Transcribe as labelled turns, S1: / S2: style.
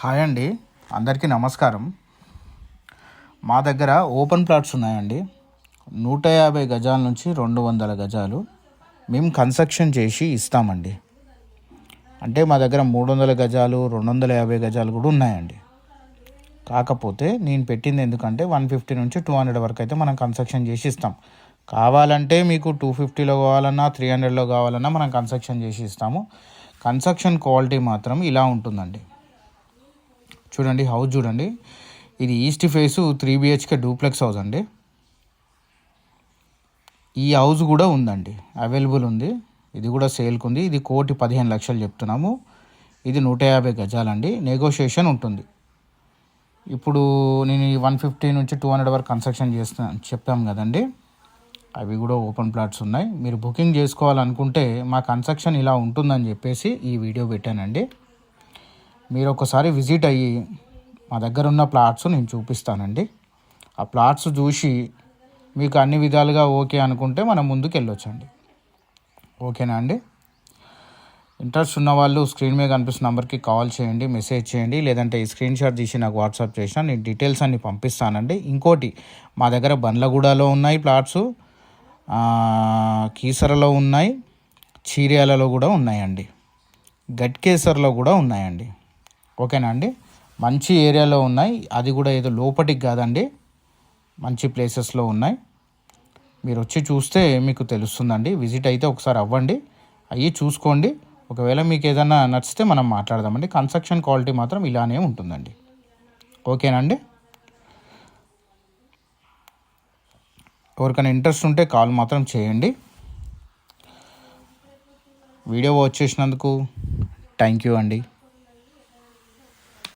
S1: Hi అండి, అందరికీ నమస్కారం. మా దగ్గర ఓపెన్ ప్లాట్స్ ఉన్నాయండి. 150 గజాల నుంచి 200 గజాలు మేము కన్స్ట్రక్షన్ చేసి ఇస్తామండి. అంటే మా దగ్గర 300 గజాలు 250 గజాలు కూడా ఉన్నాయండి. కాకపోతే నేను పెట్టింది ఎందుకంటే 150 నుంచి 200 వరకు అయితే మనం కన్స్ట్రక్షన్ చేసి ఇస్తాం. కావాలంటే మీకు 250లో కావాలన్నా 300లో కావాలన్నా మనం కన్స్ట్రక్షన్ చేసి ఇస్తాము. కన్స్ట్రక్షన్ క్వాలిటీ మాత్రం ఇలా ఉంటుందండి. చూడండి, హౌస్ చూడండి. ఇది east face 3 BHK duplex house అండి. ఈ హౌస్ కూడా ఉందండి, అవైలబుల్ ఉంది. ఇది కూడా సేల్కి ఉంది. ఇది 1,15,00,000 చెప్తున్నాము. ఇది 150 గజాలండి. నెగోషియేషన్ ఉంటుంది. ఇప్పుడు నేను 150 నుంచి 200 వరకు కన్స్ట్రక్షన్ చెప్పాం కదండి. అవి కూడా ఓపెన్ ప్లాట్స్ ఉన్నాయి. మీరు బుకింగ్ చేసుకోవాలనుకుంటే మా కన్స్ట్రక్షన్ ఇలా ఉంటుందని చెప్పేసి ఈ వీడియో పెట్టానండి. మీరు ఒకసారి విజిట్ అయ్యి మా దగ్గర ఉన్న ప్లాట్స్ నేను చూపిస్తానండి. ఆ ప్లాట్స్ చూసి మీకు అన్ని విధాలుగా ఓకే అనుకుంటే మనం ముందుకు వెళ్ళొచ్చండి. ఓకేనా అండి? ఇంట్రెస్ట్ ఉన్న వాళ్ళు స్క్రీన్ మీద కనిపిస్తున్న నెంబర్కి కాల్ చేయండి, మెసేజ్ చేయండి. లేదంటే ఈ స్క్రీన్ షాట్ తీసి నాకు వాట్సాప్ చేసినా నేను డీటెయిల్స్ అన్ని పంపిస్తానండి. ఇంకోటి, మా దగ్గర బండ్లగూడలో ఉన్నాయి ప్లాట్స్, కీసరలో ఉన్నాయి, చీర్యాలలో కూడా ఉన్నాయండి, గట్కేసర్లో కూడా ఉన్నాయండి. ఓకేనా అండి? మంచి ఏరియాలో ఉన్నాయి. అది కూడా ఏదో లోపటికి కాదండి, మంచి ప్లేసెస్లో ఉన్నాయి. మీరు వచ్చి చూస్తే మీకు తెలుస్తుందండి. విజిట్ అయితే ఒకసారి అవ్వండి, అయ్యి చూసుకోండి. ఒకవేళ మీకు ఏదైనా నచ్చితే మనం మాట్లాడదామండి. కన్స్ట్రక్షన్ క్వాలిటీ మాత్రం ఇలానే ఉంటుందండి. ఓకేనండి? ఎవరికైనా ఇంట్రెస్ట్ ఉంటే కాల్ మాత్రం చేయండి. వీడియో వాచ్ చేసినందుకు థ్యాంక్ యూ అండి.